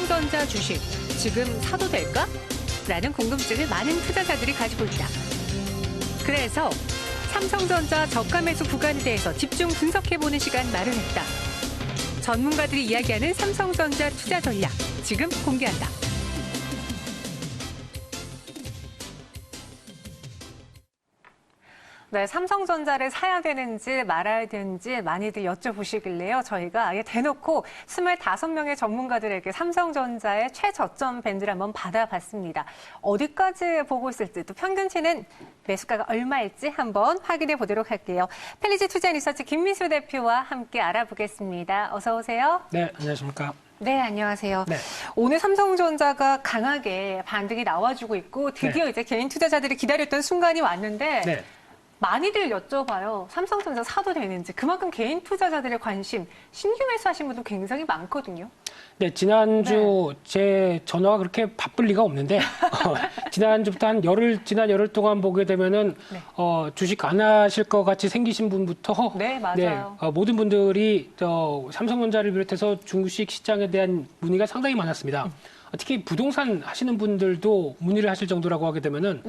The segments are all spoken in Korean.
삼성전자 주식 지금 사도 될까? 라는 궁금증을 많은 투자자들이 가지고 있다. 그래서 삼성전자 저가 매수 구간에 대해서 집중 분석해보는 시간 마련했다. 전문가들이 이야기하는 삼성전자 투자 전략, 지금 공개한다. 네, 삼성전자를 사야 되는지 말아야 되는지 많이들 여쭤보시길래요. 저희가 아예 대놓고 25명의 전문가들에게 삼성전자의 최저점 밴드를 한번 받아봤습니다. 어디까지 보고 있을지, 또 평균치는 매수가가 얼마일지 한번 확인해 보도록 할게요. 펠리지 투자리서치 김민수 대표와 함께 알아보겠습니다. 어서 오세요. 네, 안녕하십니까. 네, 안녕하세요. 네. 오늘 삼성전자가 강하게 반등이 나와주고 있고 드디어 네. 이제 개인 투자자들이 기다렸던 순간이 왔는데 네. 많이들 여쭤봐요. 삼성전자 사도 되는지. 그만큼 개인 투자자들의 관심, 신규 매수하신 분도 굉장히 많거든요. 네, 지난주 제 전화가 그렇게 바쁠 리가 없는데 지난주부터 지난 열흘 동안 보게 되면은 주식 안 하실 것 같이 생기신 분부터 네, 맞아요. 모든 분들이 삼성전자를 비롯해서 주식 시장에 대한 문의가 상당히 많았습니다. 특히 부동산 하시는 분들도 문의를 하실 정도라고 하게 되면은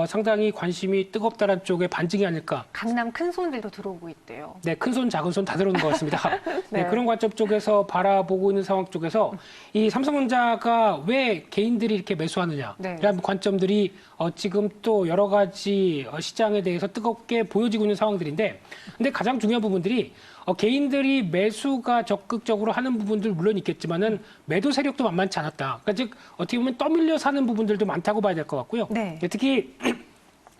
상당히 관심이 뜨겁다는 쪽에 반증이 아닐까. 강남 큰 손들도 들어오고 있대요. 네, 큰 손, 작은 손 다 들어오는 것 같습니다. 네, 그런 관점 쪽에서 바라보고 있는 상황 쪽에서 이 삼성전자가 왜 개인들이 이렇게 매수하느냐라는 관점들이 지금 또 여러 가지 시장에 대해서 뜨겁게 보여지고 있는 상황들인데, 근데 가장 중요한 부분들이 개인들이 매수가 적극적으로 하는 부분들 물론 있겠지만은 매도 세력도 만만치 않았다. 그러니까 즉 어떻게 보면 떠밀려 사는 부분들도 많다고 봐야 될 것 같고요. 네. 특히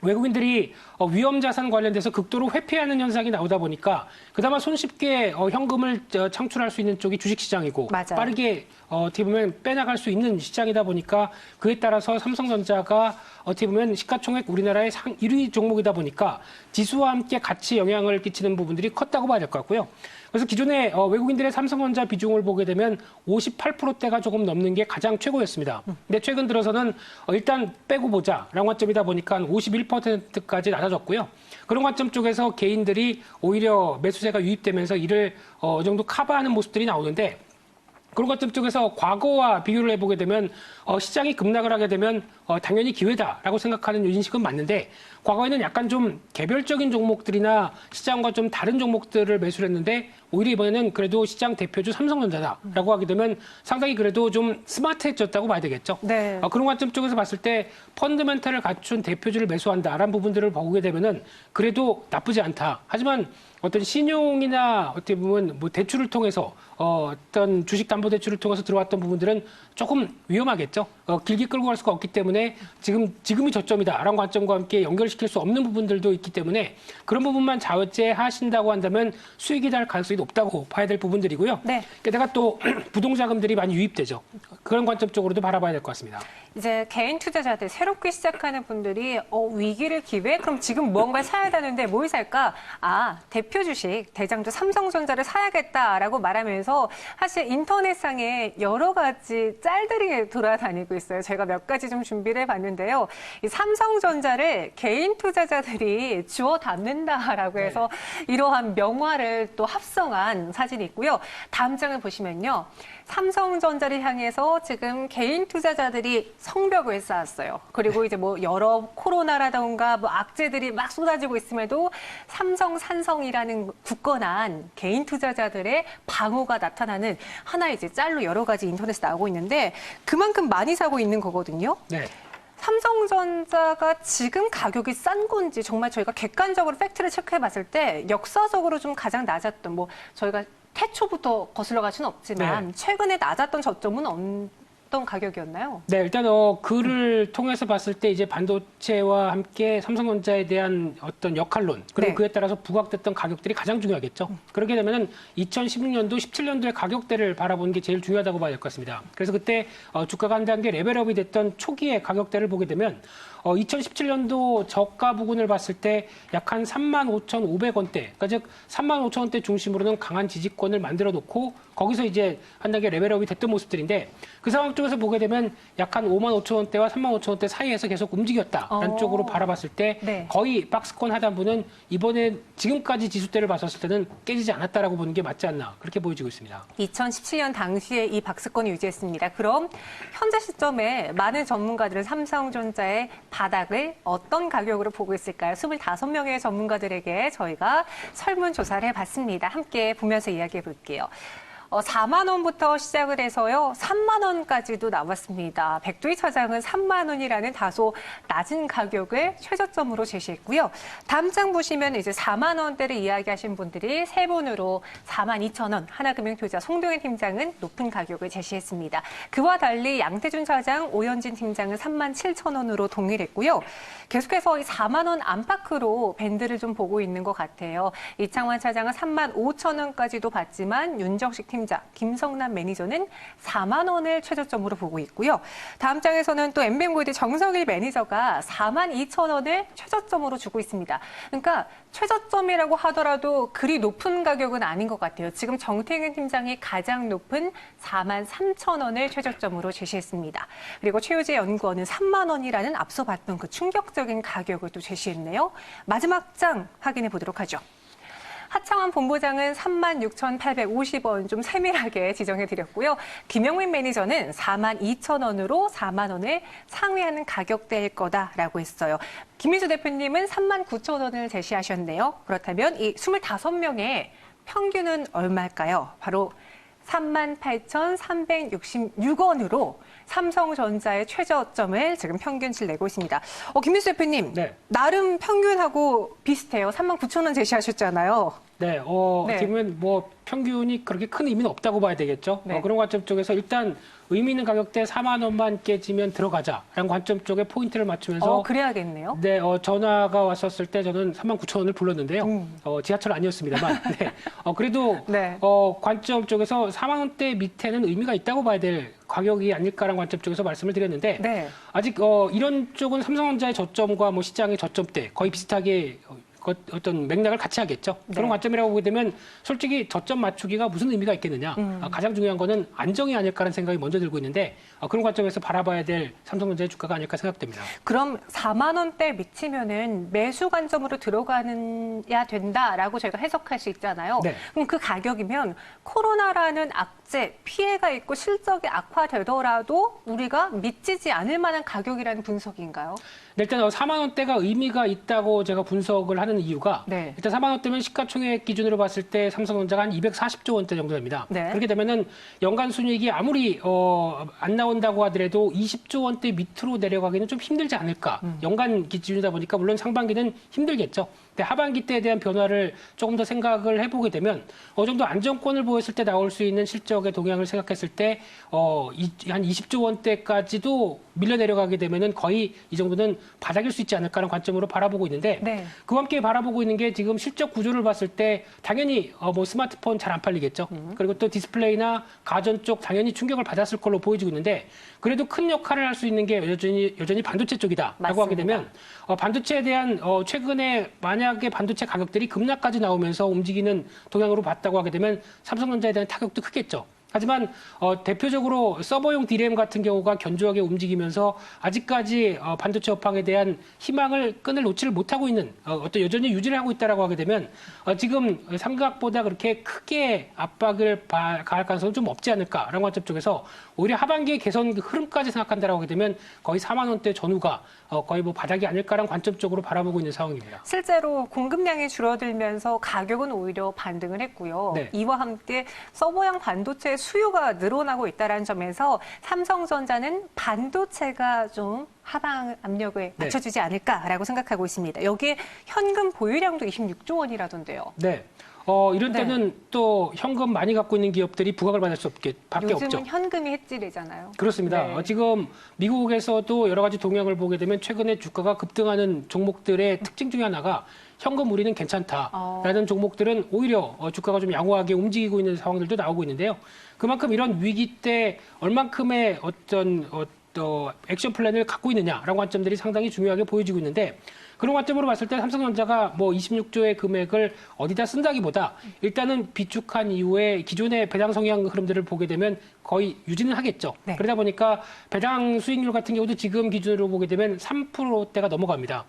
외국인들이 위험자산 관련돼서 극도로 회피하는 현상이 나오다 보니까 그나마 손쉽게 현금을 창출할 수 있는 쪽이 주식시장이고 맞아요. 빠르게 어떻게 보면 빼나갈 수 있는 시장이다 보니까 그에 따라서 삼성전자가 어떻게 보면 시가총액 우리나라의 1위 종목이다 보니까 지수와 함께 같이 영향을 끼치는 부분들이 컸다고 봐야 될 것 같고요. 그래서 기존에 외국인들의 삼성전자 비중을 보게 되면 58%대가 조금 넘는 게 가장 최고였습니다. 근데 최근 들어서는 일단 빼고 보자라는 관점이다 보니까 51%까지 낮아졌고요. 그런 관점 쪽에서 개인들이 오히려 매수세가 유입되면서 이를 어느 정도 커버하는 모습들이 나오는데, 그런 관점 쪽에서 과거와 비교를 해보게 되면 시장이 급락을 하게 되면 당연히 기회다라고 생각하는 인식은 맞는데, 과거에는 약간 좀 개별적인 종목들이나 시장과 좀 다른 종목들을 매수를 했는데 오히려 이번에는 그래도 시장 대표주 삼성전자다라고 하게 되면 상당히 그래도 좀 스마트해졌다고 봐야 되겠죠. 네. 그런 관점 쪽에서 봤을 때 펀드멘탈을 갖춘 대표주를 매수한다라는 부분들을 보게 되면은 그래도 나쁘지 않다. 하지만 어떤 신용이나 어떻게 보면 뭐 대출을 통해서 어떤 주식담보대출을 통해서 들어왔던 부분들은 조금 위험하겠죠. 길게 끌고 갈 수가 없기 때문에 지금이 저점이다라는 관점과 함께 연결시킬 수 없는 부분들도 있기 때문에 그런 부분만 자제하신다고 한다면 수익이 날 가능성이 높다고 봐야 될 부분들이고요. 네. 게다가 또 부동자금들이 많이 유입되죠. 그런 관점 쪽으로도 바라봐야 될 것 같습니다. 이제 개인 투자자들, 새롭게 시작하는 분들이 위기를 기회? 그럼 지금 무언가를 사야 되는데 뭘 살까? 대표 주식, 대장주 삼성전자를 사야겠다라고 말하면서 사실 인터넷상에 여러 가지 짤들이 돌아다니고 있어요. 제가 몇 가지 좀 준비를 해봤는데요. 이 삼성전자를 개인 투자자들이 주워 담는다라고 해서 이러한 명화를 또 합성한 사진이 있고요. 다음 장을 보시면요. 삼성전자를 향해서 지금 개인 투자자들이 성벽을 쌓았어요. 그리고 이제 뭐 여러 코로나라던가 뭐 악재들이 막 쏟아지고 있음에도 삼성산성이라는 굳건한 개인 투자자들의 방어가 나타나는 하나의 이제 짤로 여러 가지 인터넷에 나오고 있는데 그만큼 많이 사고 있는 거거든요. 네. 삼성전자가 지금 가격이 싼 건지 정말 저희가 객관적으로 팩트를 체크해 봤을 때 역사적으로 좀 가장 낮았던 저희가 태초부터 거슬러 갈 수는 없지만 최근에 낮았던 저점은 어떤 가격이었나요? 네, 일단 글을 통해서 봤을 때 이제 반도체와 함께 삼성전자에 대한 어떤 역할론 그리고 그에 따라서 부각됐던 가격들이 가장 중요하겠죠. 그렇게 되면은 2016년도, 17년도의 가격대를 바라보는 게 제일 중요하다고 봐야 될 것 같습니다. 그래서 그때 주가가 한 단계 레벨업이 됐던 초기의 가격대를 보게 되면 2017년도 저가 부근을 봤을 때 약 한 35,500원대, 그러니까 즉 35,000원대 중심으로는 강한 지지권을 만들어 놓고 거기서 이제 한 단계 레벨업이 됐던 모습들인데 그 상황 쪽에서 보게 되면 약 한 5만 5천 원대와 3만 5천 원대 사이에서 계속 움직였다라는 쪽으로 바라봤을 때 네. 거의 박스권 하단부는 이번에 지금까지 지수대를 봤었을 때는 깨지지 않았다라고 보는 게 맞지 않나 그렇게 보여지고 있습니다. 2017년 당시에 이 박스권을 유지했습니다. 그럼 현재 시점에 많은 전문가들은 삼성전자의 바닥을 어떤 가격으로 보고 있을까요? 25명의 전문가들에게 저희가 설문조사를 해봤습니다. 함께 보면서 이야기해 볼게요. 4만 원부터 시작을 해서요. 3만 원까지도 나왔습니다. 백두희 차장은 3만 원이라는 다소 낮은 가격을 최저점으로 제시했고요. 다음 장 보시면 이제 4만 원대를 이야기하신 분들이 세 분으로 4만 2천 원, 하나금융투자 송동현 팀장은 높은 가격을 제시했습니다. 그와 달리 양태준 차장, 오현진 팀장은 3만 7천 원으로 동일했고요. 계속해서 이 4만 원 안팎으로 밴드를 좀 보고 있는 것 같아요. 이창환 차장은 3만 5천 원까지도 봤지만 윤정식 팀장, 김성남 매니저는 4만 원을 최저점으로 보고 있고요. 다음 장에서는 또 엠비엠골드 정성일 매니저가 4만 2천 원을 최저점으로 주고 있습니다. 그러니까 최저점이라고 하더라도 그리 높은 가격은 아닌 것 같아요. 지금 정태균 팀장이 가장 높은 4만 3천 원을 최저점으로 제시했습니다. 그리고 최유재 연구원은 3만 원이라는 앞서 봤던 그 충격적인 가격을 또 제시했네요. 마지막 장 확인해 보도록 하죠. 하창원 본부장은 36,850원 좀 세밀하게 지정해드렸고요. 김영민 매니저는 4만 2천 원으로 4만 원을 상회하는 가격대일 거다라고 했어요. 김민수 대표님은 3만 9천 원을 제시하셨네요. 그렇다면 이 25명의 평균은 얼마일까요? 바로 38,366원으로 삼성전자의 최저점을 지금 평균치를 내고 있습니다. 김민수 대표님, 네. 나름 평균하고 비슷해요. 3만 9천 원 제시하셨잖아요. 네, 네. 어떻게 보면 뭐 평균이 그렇게 큰 의미는 없다고 봐야 되겠죠. 네. 그런 관점 쪽에서 일단 의미 있는 가격대 4만 원만 깨지면 들어가자라는 관점 쪽에 포인트를 맞추면서 그래야겠네요. 네, 전화가 왔었을 때 저는 3만 9천 원을 불렀는데요. 지하철 아니었습니다만. 네. 그래도 네. 관점 쪽에서 4만 원대 밑에는 의미가 있다고 봐야 될 가격이 아닐까라는 관점 쪽에서 말씀을 드렸는데 네. 아직 이런 쪽은 삼성전자의 저점과 뭐 시장의 저점대 거의 비슷하게 어떤 맥락을 같이 하겠죠. 네. 그런 관점이라고 보게 되면 솔직히 저점 맞추기가 무슨 의미가 있겠느냐. 가장 중요한 거는 안정이 아닐까라는 생각이 먼저 들고 있는데 그런 관점에서 바라봐야 될 삼성전자의 주가가 아닐까 생각됩니다. 그럼 4만 원대 미치면은 매수 관점으로 들어가야 된다라고 저희가 해석할 수 있잖아요. 네. 그럼 그 가격이면 코로나라는 악재, 피해가 있고 실적이 악화되더라도 우리가 미치지 않을 만한 가격이라는 분석인가요? 일단 4만 원대가 의미가 있다고 제가 분석을 하는 이유가 네. 일단 4만 원대면 시가총액 기준으로 봤을 때 삼성전자가 한 240조 원대 정도 됩니다. 네. 그렇게 되면은 연간 순이익이 아무리 안 나온다고 하더라도 20조 원대 밑으로 내려가기는 좀 힘들지 않을까. 연간 기준이다 보니까 물론 상반기는 힘들겠죠. 근데 하반기 때에 대한 변화를 조금 더 생각을 해보게 되면 어느 정도 안정권을 보였을 때 나올 수 있는 실적의 동향을 생각했을 때 한 20조 원대까지도 밀려 내려가게 되면은 거의 이 정도는 바닥일 수 있지 않을까라는 관점으로 바라보고 있는데 네. 그와 함께 바라보고 있는 게 지금 실적 구조를 봤을 때 당연히 뭐 스마트폰 잘 안 팔리겠죠. 그리고 또 디스플레이나 가전 쪽 당연히 충격을 받았을 걸로 보여지고 있는데 그래도 큰 역할을 할 수 있는 게 여전히 반도체 쪽이다라고 하게 되면 반도체에 대한 최근에 만약에 반도체 가격들이 급락까지 나오면서 움직이는 동향으로 봤다고 하게 되면 삼성전자에 대한 타격도 크겠죠. 하지만 대표적으로 서버용 DRAM 같은 경우가 견조하게 움직이면서 아직까지 반도체 업황에 대한 끈을 놓지를 못하고 있는 어떤 여전히 유지를 하고 있다라고 하게 되면 지금 삼각보다 그렇게 크게 압박을 가할 가능성은 좀 없지 않을까라는 관점 쪽에서 오히려 하반기의 개선 흐름까지 생각한다라고 하게 되면 거의 4만 원대 전후가 거의 뭐 바닥이 아닐까라는 관점 쪽으로 바라보고 있는 상황입니다. 실제로 공급량이 줄어들면서 가격은 오히려 반등을 했고요. 네. 이와 함께 서버형 반도체 수요가 늘어나고 있다는 점에서 삼성전자는 반도체가 좀 하방 압력을 맞춰주지 않을까라고 생각하고 있습니다. 여기에 현금 보유량도 26조 원이라던데요. 네. 이런 때는 또 현금 많이 갖고 있는 기업들이 부각을 받을 밖에 요즘은 없죠. 현금이 해지래잖아요. 그렇습니다. 네. 지금 미국에서도 여러 가지 동향을 보게 되면 최근에 주가가 급등하는 종목들의 특징 중에 하나가 현금 우리는 괜찮다라는 종목들은 오히려 주가가 좀 양호하게 움직이고 있는 상황들도 나오고 있는데요. 그만큼 이런 위기 때 얼만큼의 어떤 액션 플랜을 갖고 있느냐라는 관점들이 상당히 중요하게 보여지고 있는데 그런 관점으로 봤을 때 삼성전자가 뭐 26조의 금액을 어디다 쓴다기보다 일단은 비축한 이후에 기존의 배당 성향 흐름들을 보게 되면 거의 유지는 하겠죠. 네. 그러다 보니까 배당 수익률 같은 경우도 지금 기준으로 보게 되면 3%대가 넘어갑니다.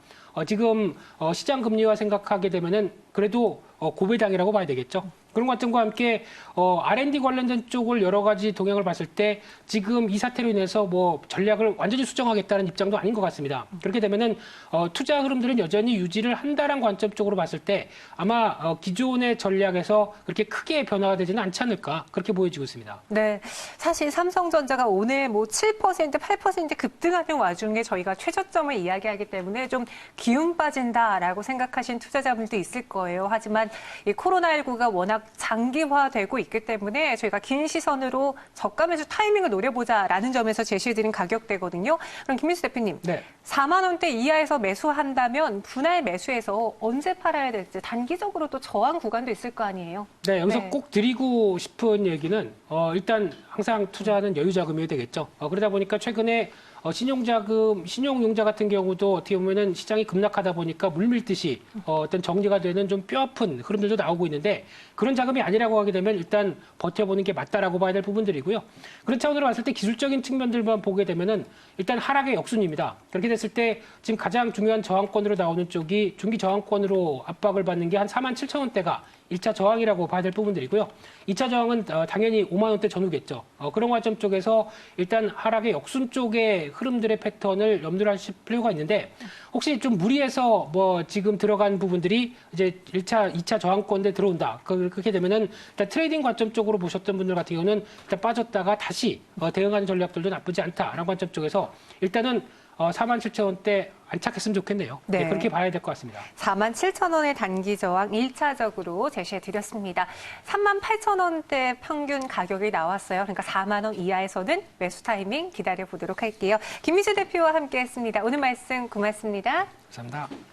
지금 시장 금리와 생각하게 되면은 그래도 고배당이라고 봐야 되겠죠. 그런 관점과 함께 R&D 관련된 쪽을 여러 가지 동향을 봤을 때 지금 이 사태로 인해서 뭐 전략을 완전히 수정하겠다는 입장도 아닌 것 같습니다. 그렇게 되면은 투자 흐름들은 여전히 유지를 한다는 관점 쪽으로 봤을 때 아마 기존의 전략에서 그렇게 크게 변화가 되지는 않지 않을까 그렇게 보여지고 있습니다. 네, 사실 삼성전자가 오늘 뭐 7%, 8% 급등하는 와중에 저희가 최저점을 이야기하기 때문에 좀 기운 빠진다라고 생각하신 투자자분들도 있을 거예요. 하지만 이 코로나19가 워낙 장기화되고 있기 때문에 저희가 긴 시선으로 저가 매수 타이밍을 노려보자라는 점에서 제시해드린 가격대거든요. 그럼 김민수 대표님, 네. 4만 원대 이하에서 매수한다면 분할 매수해서 언제 팔아야 될지 단기적으로 또 저항 구간도 있을 거 아니에요? 네, 여기서 네. 꼭 드리고 싶은 얘기는 일단 항상 투자는 여유자금이 되겠죠. 그러다 보니까 최근에 신용자금, 신용융자 같은 경우도 어떻게 보면은 시장이 급락하다 보니까 물밀듯이 어떤 정리가 되는 좀 뼈아픈 흐름들도 나오고 있는데 그런 자금이 아니라고 하게 되면 일단 버텨보는 게 맞다라고 봐야 될 부분들이고요. 그런 차원으로 봤을 때 기술적인 측면들만 보게 되면은 일단 하락의 역순입니다. 그렇게 됐을 때 지금 가장 중요한 저항권으로 나오는 쪽이 중기 저항권으로 압박을 받는 게 한 47,000원대가 1차 저항이라고 봐야 될 부분들이고요. 2차 저항은 당연히 5만 원대 전후겠죠. 그런 관점 쪽에서 일단 하락의 역순 쪽의 흐름들의 패턴을 염두를 하실 필요가 있는데 혹시 좀 무리해서 뭐 지금 들어간 부분들이 이제 1차, 2차 저항권대 들어온다. 그렇게 되면은 일단 트레이딩 관점 쪽으로 보셨던 분들 같은 경우는 일단 빠졌다가 다시 대응하는 전략들도 나쁘지 않다라는 관점 쪽에서 일단은 47,000원대 안착했으면 좋겠네요. 네. 네, 그렇게 봐야 될 것 같습니다. 47,000원의 단기 저항 1차적으로 제시해 드렸습니다. 38,000원대 평균 가격이 나왔어요. 그러니까 4만 원 이하에서는 매수 타이밍 기다려 보도록 할게요. 김민수 대표와 함께 했습니다. 오늘 말씀 고맙습니다. 감사합니다.